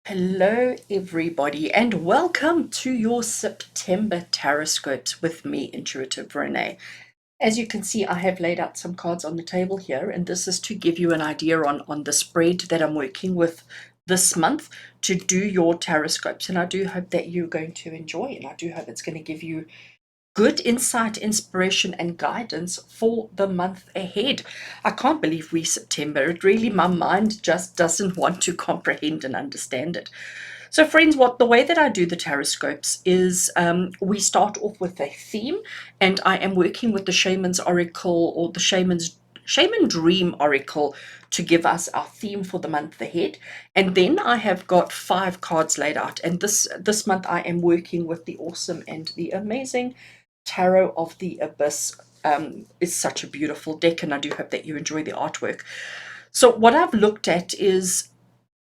Hello, everybody, and welcome to your September TarotScopes with me, Intuitive Rene. As you can see, I have laid out some cards on the table here, and this is to give you an idea on the spread that I'm working with this month to do your TarotScopes. And I do hope that you're going to enjoy, and I do hope it's going to give you good insight, inspiration, and guidance for the month ahead. I can't believe we're September. It really, my mind just doesn't want to comprehend and understand it. So, friends, what the way that I do the taroscopes is we start off with a theme, and I am working with the Shaman's Oracle or the Shaman Dream Oracle to give us our theme for the month ahead. And then I have got 5 cards laid out, and this month I am working with the awesome and the amazing Tarot of the Abyss. Is such a beautiful deck, and I do hope that you enjoy the artwork. So, what I've looked at is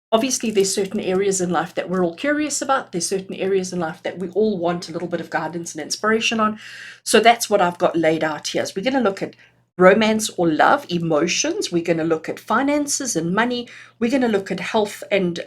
obviously there's certain areas in life that we're all curious about. There's certain areas in life that we all want a little bit of guidance and inspiration on. So, that's what I've got laid out here. So, we're going to look at romance or love, emotions. We're going to look at finances and money. We're going to look at health and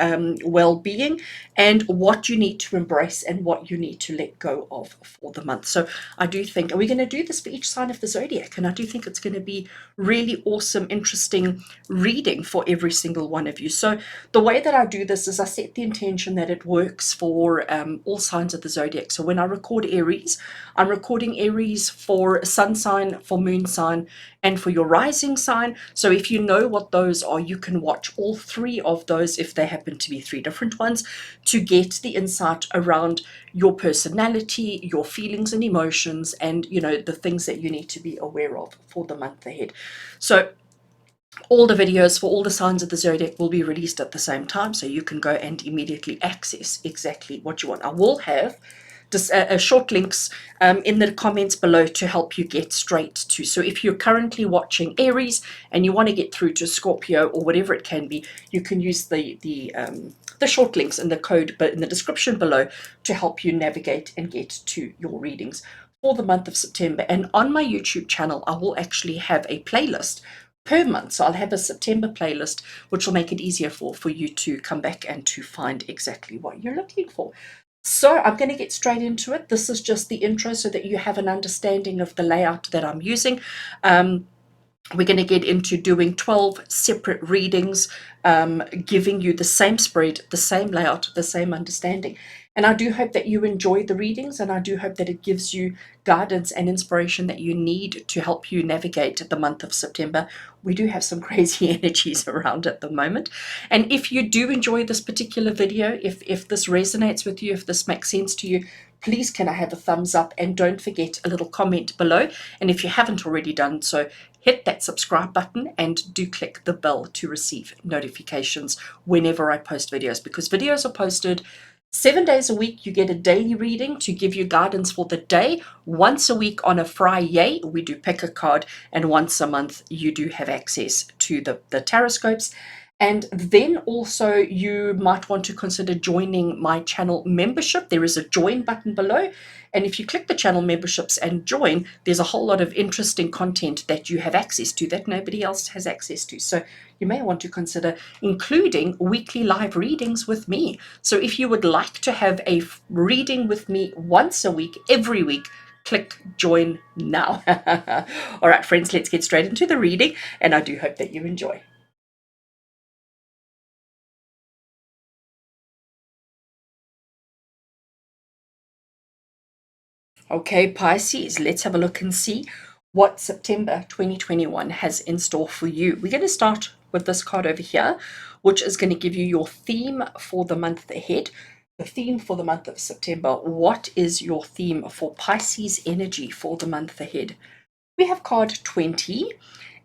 well-being, and what you need to embrace and what you need to let go of for the month. So I do think, and we're going to do this for each sign of the zodiac, and I do think it's going to be really awesome, interesting reading for every single one of you. So the way that I do this is I set the intention that it works for all signs of the zodiac. So when I record Aries, I'm recording Aries for sun sign, for moon sign, and for your rising sign. So if you know what those are, you can watch all 3 of those if they happen to be 3 different ones to get the insight around your personality, your feelings and emotions, and the things that you need to be aware of for the month ahead. So all the videos for all the signs of the zodiac will be released at the same time, so you can go and immediately access exactly what you want. I will have just short links in the comments below to help you get straight to. So if you're currently watching Aries and you want to get through to Scorpio or whatever it can be, you can use the short links in the code but in the description below to help you navigate and get to your readings for the month of September. And on my YouTube channel, I will actually have a playlist per month. So I'll have a September playlist, which will make it easier for you to come back and to find exactly what you're looking for. So I'm going to get straight into it. This is just the intro so that you have an understanding of the layout that I'm using. We're going to get into doing 12 separate readings, giving you the same spread, the same layout, the same understanding. And I do hope that you enjoy the readings, and I do hope that it gives you guidance and inspiration that you need to help you navigate the month of September. We do have some crazy energies around at the moment. And if you do enjoy this particular video, if this resonates with you, if this makes sense to you, please can I have a thumbs up, and don't forget a little comment below. And if you haven't already done so, hit that subscribe button and do click the bell to receive notifications whenever I post videos, because videos are posted 7 days a week. You get a daily reading to give you guidance for the day. Once a week on a Friday, we do pick a card, and once a month, you do have access to the taroscopes. And then also you might want to consider joining my channel membership. There is a join button below. And if you click the channel memberships and join, there's a whole lot of interesting content that you have access to that nobody else has access to. So you may want to consider including weekly live readings with me. So if you would like to have a reading with me once a week, every week, click join now. All right, friends, let's get straight into the reading. And I do hope that you enjoy. Okay, Pisces, let's have a look and see what September 2021 has in store for you. We're going to start with this card over here, which is going to give you your theme for the month ahead. The theme for the month of September. What is your theme for Pisces energy for the month ahead? We have card 20,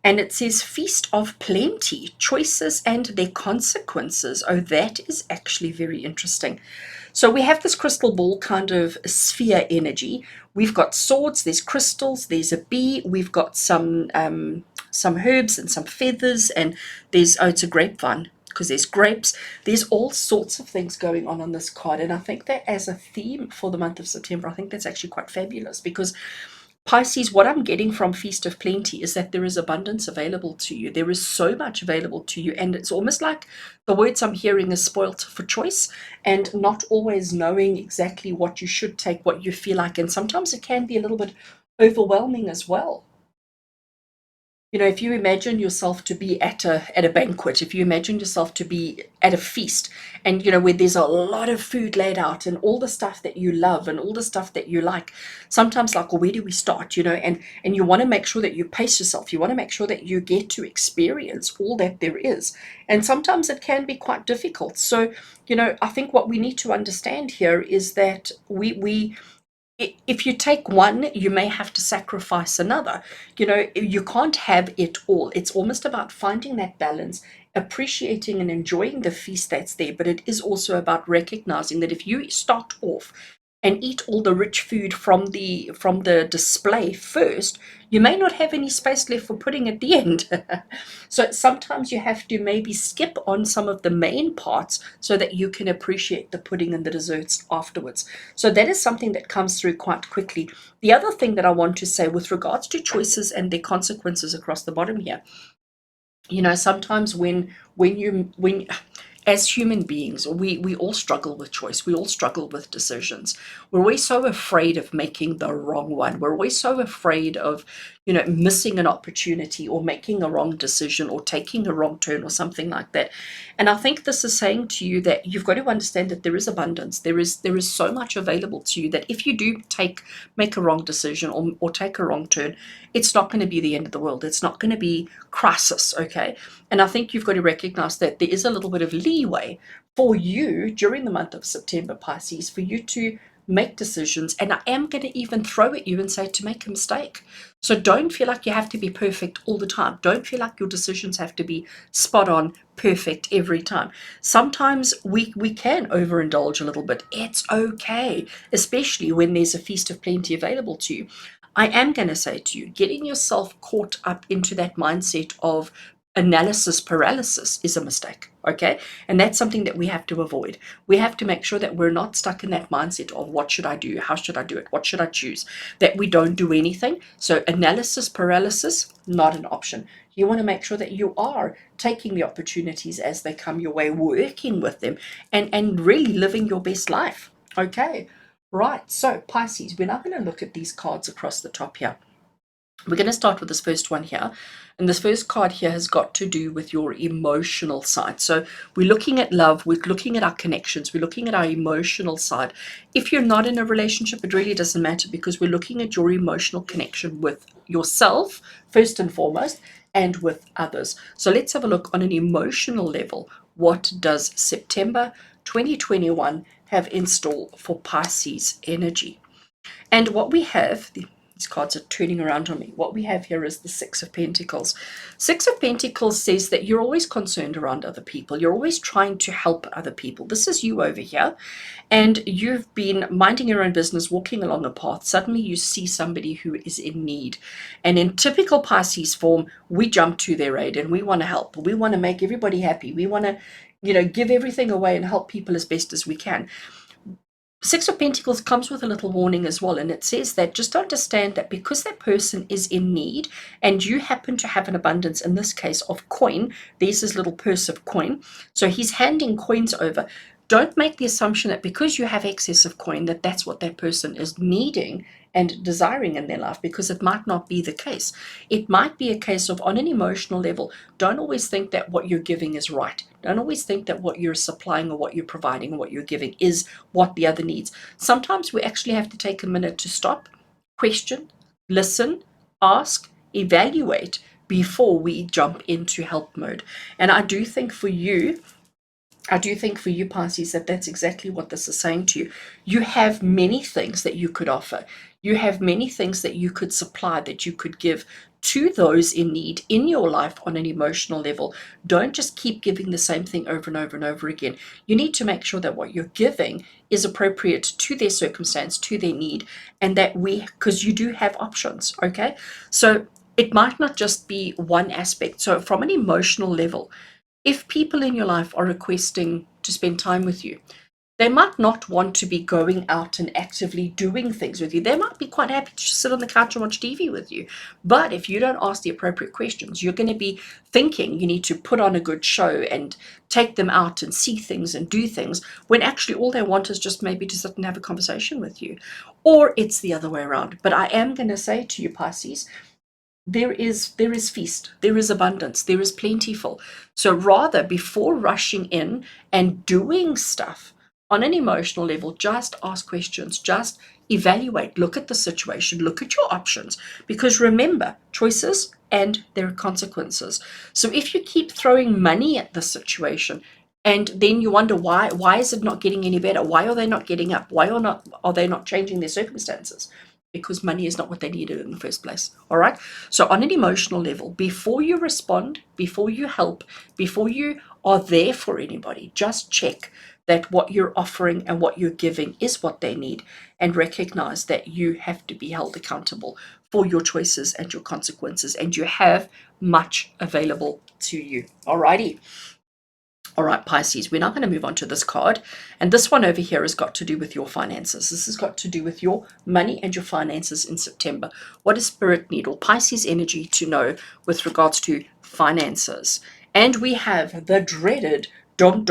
and it says Feast of Plenty, Choices and Their Consequences. Oh, that is actually very interesting. So we have this crystal ball kind of sphere energy. We've got swords, there's crystals, there's a bee, we've got some herbs and some feathers, and there's, oh, it's a grapevine because there's grapes. There's all sorts of things going on this card, and I think that as a theme for the month of September, I think that's actually quite fabulous, because Pisces, what I'm getting from Feast of Plenty is that there is abundance available to you. There is so much available to you. And it's almost like the words I'm hearing is spoilt for choice and not always knowing exactly what you should take, what you feel like. And sometimes it can be a little bit overwhelming as well. You know, if you imagine yourself to be at a banquet, if you imagine yourself to be at a feast, and you know where there's a lot of food laid out and all the stuff that you love and all the stuff that you like, sometimes like, well, where do we start? You know, and you want to make sure that you pace yourself. You want to make sure that you get to experience all that there is, and sometimes it can be quite difficult. So, you know, I think what we need to understand here is that we if you take one, you may have to sacrifice another. You know, you can't have it all. It's almost about finding that balance, appreciating and enjoying the feast that's there. But it is also about recognizing that if you start off and eat all the rich food from the display first, you may not have any space left for pudding at the end. So sometimes you have to maybe skip on some of the main parts so that you can appreciate the pudding and the desserts afterwards. So that is something that comes through quite quickly. The other thing that I want to say with regards to choices and their consequences across the bottom here, you know, sometimes when as human beings, we all struggle with choice. We all struggle with decisions. We're always so afraid of making the wrong one. We're always so afraid of, you know, missing an opportunity or making a wrong decision or taking a wrong turn or something like that. And I think this is saying to you that you've got to understand that there is abundance. There is so much available to you that if you do make a wrong decision or take a wrong turn, it's not going to be the end of the world. It's not going to be crisis, okay? And I think you've got to recognize that there is a little bit of leeway for you during the month of September, Pisces, for you to make decisions. And I am going to even throw at you and say to make a mistake. So don't feel like you have to be perfect all the time. Don't feel like your decisions have to be spot on, perfect every time. Sometimes we can overindulge a little bit. It's okay, especially when there's a feast of plenty available to you. I am going to say to you, getting yourself caught up into that mindset of analysis paralysis is a mistake, okay? And that's something that we have to avoid. We have to make sure that we're not stuck in that mindset of what should I do? How should I do it? What should I choose? That we don't do anything. So analysis paralysis, not an option. You want to make sure that you are taking the opportunities as they come your way, working with them, and really living your best life, okay? Right, so Pisces, we're now going to look at these cards across the top here. We're going to start with this first one here. And this first card here has got to do with your emotional side. So we're looking at love, we're looking at our connections, we're looking at our emotional side. If you're not in a relationship, it really doesn't matter because we're looking at your emotional connection with yourself, first and foremost, and with others. So let's have a look on an emotional level. What does September 2021 have in store for Pisces energy? And what we have, these cards are turning around on me. What we have here is the Six of Pentacles. Six of Pentacles says that you're always concerned around other people. You're always trying to help other people. This is you over here. And you've been minding your own business, walking along a path. Suddenly you see somebody who is in need. And in typical Pisces form, we jump to their aid and we want to help. We want to make everybody happy. We want to, you know, give everything away and help people as best as we can. Six of Pentacles comes with a little warning as well, and it says that just understand that because that person is in need and you happen to have an abundance, in this case of coin, there's his little purse of coin, so he's handing coins over. Don't make the assumption that because you have excess of coin that that's what that person is needing and desiring in their life, because it might not be the case. It might be a case of, on an emotional level, don't always think that what you're giving is right. Don't always think that what you're supplying or what you're providing or what you're giving is what the other needs. Sometimes we actually have to take a minute to stop, question, listen, ask, evaluate before we jump into help mode. And I do think for you, Pisces, that that's exactly what this is saying to you. You have many things that you could offer. You have many things that you could supply, that you could give to those in need in your life on an emotional level. Don't just keep giving the same thing over and over and over again. You need to make sure that what you're giving is appropriate to their circumstance, to their need, and that because you do have options, okay? So it might not just be one aspect. So from an emotional level, if people in your life are requesting to spend time with you, They might not want to be going out and actively doing things with you. They might be quite happy to just sit on the couch and watch TV with you. But if you don't ask the appropriate questions, you're going to be thinking you need to put on a good show and take them out and see things and do things, when actually all they want is just maybe to sit and have a conversation with you. Or it's the other way around. But I am going to say to you, Pisces, there is feast, there is abundance, there is plentiful. So rather, before rushing in and doing stuff on an emotional level, just ask questions, just evaluate, look at the situation, look at your options, because remember, choices and there are consequences. So if you keep throwing money at the situation and then you wonder why is it not getting any better, why are they not getting up, are they not changing their circumstances, because money is not what they needed in the first place. All right. So, on an emotional level, before you respond, before you help, before you are there for anybody, just check that what you're offering and what you're giving is what they need, and recognize that you have to be held accountable for your choices and your consequences, and you have much available to you. All righty. All right, Pisces, we're now going to move on to this card. And this one over here has got to do with your finances. This has got to do with your money and your finances in September. What does Spirit need, or Pisces energy, to know with regards to finances? And we have the dreaded, drum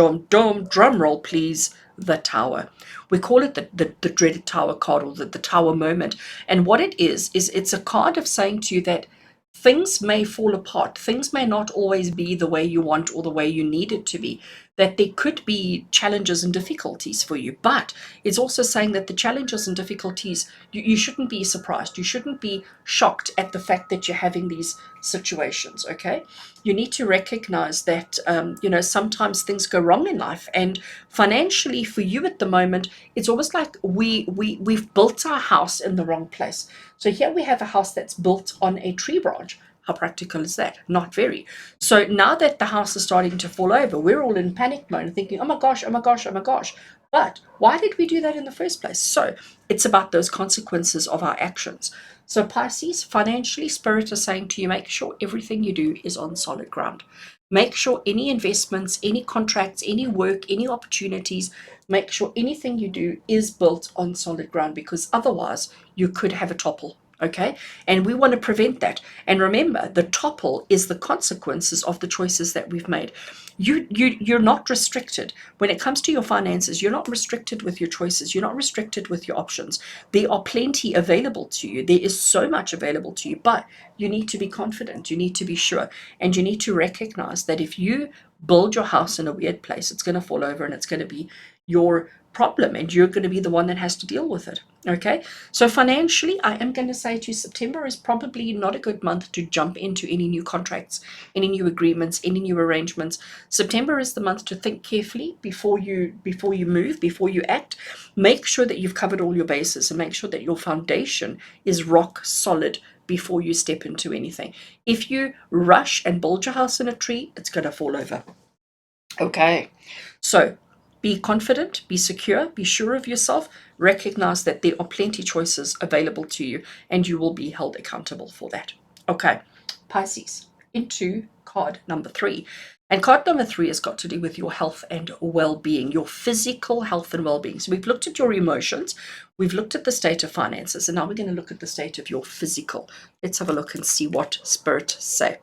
roll, please, the Tower. We call it the dreaded Tower card, or the Tower moment. And what it is it's a card of saying to you that things may fall apart. Things may not always be the way you want or the way you need it to be. That there could be challenges and difficulties for you. But it's also saying that the challenges and difficulties, you shouldn't be surprised. You shouldn't be shocked at the fact that you're having these situations, okay? You need to recognize that, sometimes things go wrong in life. And financially, for you at the moment, it's almost like we've built our house in the wrong place. So here we have a house that's built on a tree branch. How practical is that? Not very. So now that the house is starting to fall over, we're all in panic mode and thinking, oh my gosh, oh my gosh, oh my gosh. But why did we do that in the first place? So it's about those consequences of our actions. So Pisces, financially, Spirit is saying to you, make sure everything you do is on solid ground. Make sure any investments, any contracts, any work, any opportunities, make sure anything you do is built on solid ground, because otherwise you could have a topple. Okay, and we want to prevent that. And remember, the topple is the consequences of the choices that we've made. You're not restricted when it comes to your finances. You're not restricted with your choices. You're not restricted with your options. There are plenty available to you. There is so much available to you, but you need to be confident. You need to be sure, and you need to recognize that if you build your house in a weird place, it's going to fall over and it's going to be your problem, and you're going to be the one that has to deal with it. Okay, so financially, I am going to say to you, September is probably not a good month to jump into any new contracts, any new agreements, any new arrangements. September is the month to think carefully before you move, before you act. Make sure that you've covered all your bases, and make sure that your foundation is rock solid before you step into anything. If you rush and build your house in a tree, it's going to fall over. Okay, so be confident, be secure, be sure of yourself, recognize that there are plenty choices available to you, and you will be held accountable for that. Okay, Pisces, into card number 3. And card number 3 has got to do with your health and well-being, your physical health and well-being. So we've looked at your emotions, we've looked at the state of finances, and now we're going to look at the state of your physical. Let's have a look and see what Spirit say.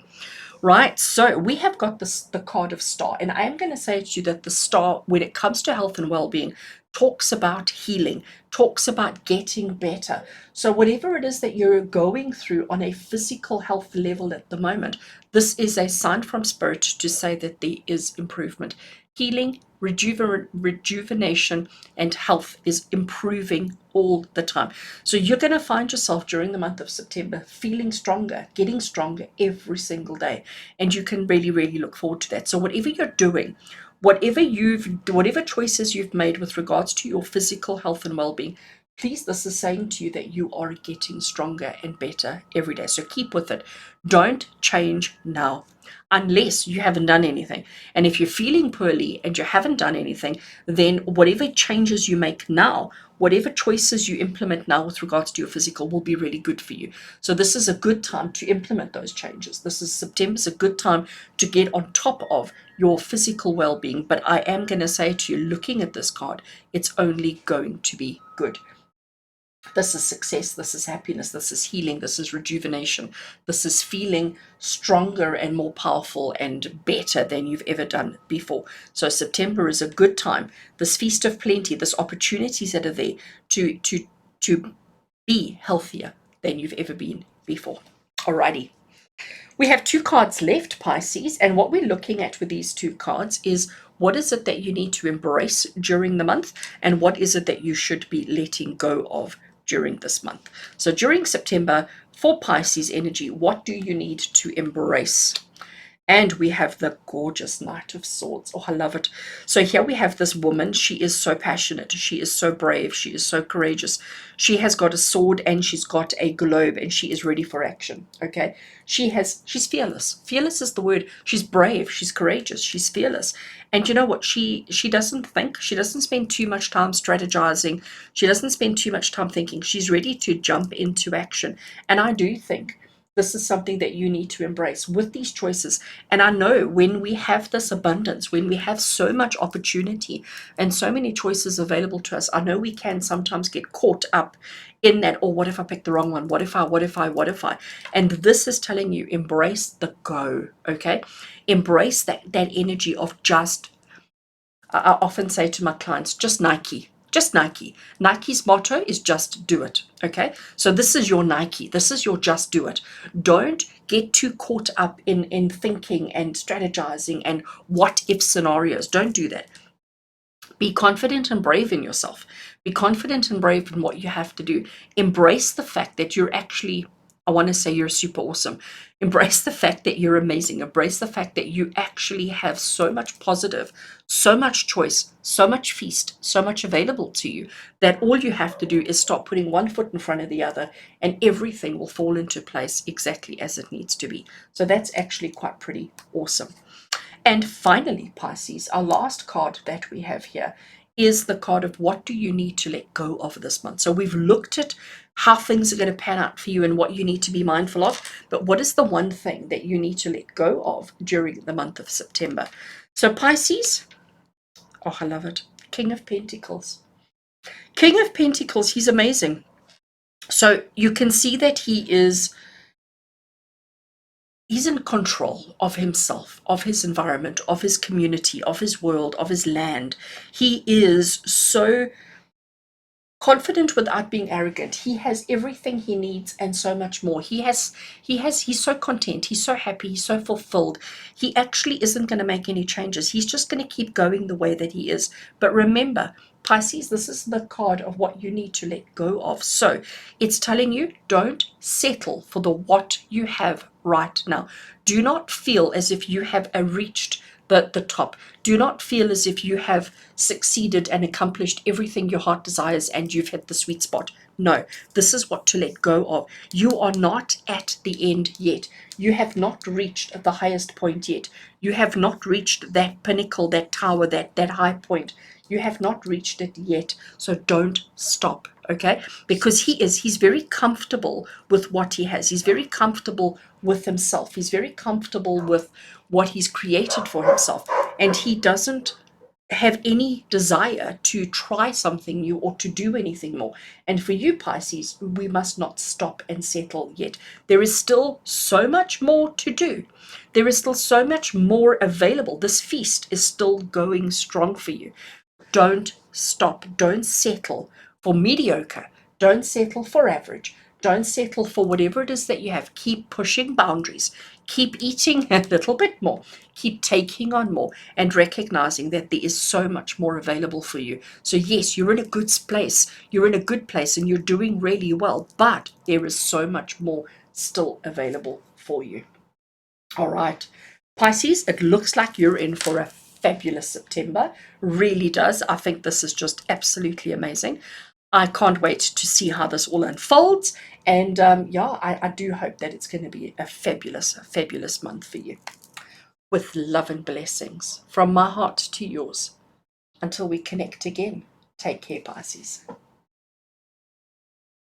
Right, so we have got the card of Star, and I am going to say to you that the Star, when it comes to health and well-being, talks about healing, talks about getting better. So whatever it is that you're going through on a physical health level at the moment, this is a sign from Spirit to say that there is improvement. Healing, rejuvenation, and health is improving all the time. So you're going to find yourself during the month of September feeling stronger, getting stronger every single day. And you can really, really look forward to that. So whatever you're doing, whatever choices you've made with regards to your physical health and well-being, please, this is saying to you that you are getting stronger and better every day. So keep with it. Don't change now. unless you haven't done anything. And if you're feeling poorly and you haven't done anything, then whatever changes you make now, whatever choices you implement now with regards to your physical will be really good for you. So this is a good time to implement those changes. This is September's a good time to get on top of your physical well-being. But I am going to say to you, looking at this card, it's only going to be good. This is success, this is happiness, this is healing, this is rejuvenation, this is feeling stronger and more powerful and better than you've ever done before. So September is a good time. This feast of plenty, this opportunities that are there to be healthier than you've ever been before. Alrighty. We have 2 cards left, Pisces, and what we're looking at with these 2 cards is what is it that you need to embrace during the month, and what is it that you should be letting go of during this month. So during September, for Pisces energy, what do you need to embrace? And we have the gorgeous Knight of Swords. Oh, I love it. So here we have this woman. She is so passionate. She is so brave. She is so courageous. She has got a sword and she's got a globe and she is ready for action. Okay. She's fearless. Fearless is the word. She's brave. She's courageous. She's fearless. And you know what? She doesn't think. She doesn't spend too much time strategizing. She doesn't spend too much time thinking. She's ready to jump into action. And I do think this is something that you need to embrace with these choices. And I know when we have this abundance, when we have so much opportunity and so many choices available to us, I know we can sometimes get caught up in that, or what if I pick the wrong one? What if I? And this is telling you, embrace the go, okay? Embrace that energy of just, I often say to my clients, just Nike. Just Nike. Nike's motto is just do it. Okay. So this is your Nike. This is your just do it. Don't get too caught up in thinking and strategizing and what if scenarios. Don't do that. Be confident and brave in yourself. Be confident and brave in what you have to do. Embrace the fact that you're actually, I want to say you're super awesome. Embrace the fact that you're amazing. Embrace the fact that you actually have so much positive, so much choice, so much feast, so much available to you that all you have to do is stop putting one foot in front of the other and everything will fall into place exactly as it needs to be. So that's actually quite pretty awesome. And finally, Pisces, our last card that we have here is the card of what do you need to let go of this month. So we've looked at how things are going to pan out for you and what you need to be mindful of, but what is the one thing that you need to let go of during the month of September? So Pisces, oh, I love it. King of Pentacles. King of Pentacles, he's amazing. So you can see that he's in control of himself, of his environment, of his community, of his world, of his land. He is so confident without being arrogant. He has everything he needs and so much more. He's so content, he's so happy, he's so fulfilled. He actually isn't going to make any changes. He's just going to keep going the way that he is. But remember, Pisces, this is the card of what you need to let go of. So it's telling you, don't settle for the what you have right now. Do not feel as if you have reached the top. Do not feel as if you have succeeded and accomplished everything your heart desires and you've hit the sweet spot. No, this is what to let go of. You are not at the end yet. You have not reached the highest point yet. You have not reached that pinnacle, that tower, that high point. You have not reached it yet. So don't stop, okay? Because he's very comfortable with what he has. He's very comfortable with himself. He's very comfortable with what he's created for himself. And he doesn't have any desire to try something new or to do anything more. And for you, Pisces, we must not stop and settle yet. There is still so much more to do. There is still so much more available. This feast is still going strong for you. Don't stop. Don't settle for mediocre. Don't settle for average. Don't settle for whatever it is that you have. Keep pushing boundaries. Keep eating a little bit more. Keep taking on more and recognizing that there is so much more available for you. So yes, you're in a good place. You're in a good place and you're doing really well, but there is so much more still available for you. All right, Pisces, it looks like you're in for a fabulous September. Really does. I think this is just absolutely amazing. I can't wait to see how this all unfolds. And I do hope that it's going to be a fabulous month for you. with love and blessings from my heart to yours. Until we connect again, take care, Pisces.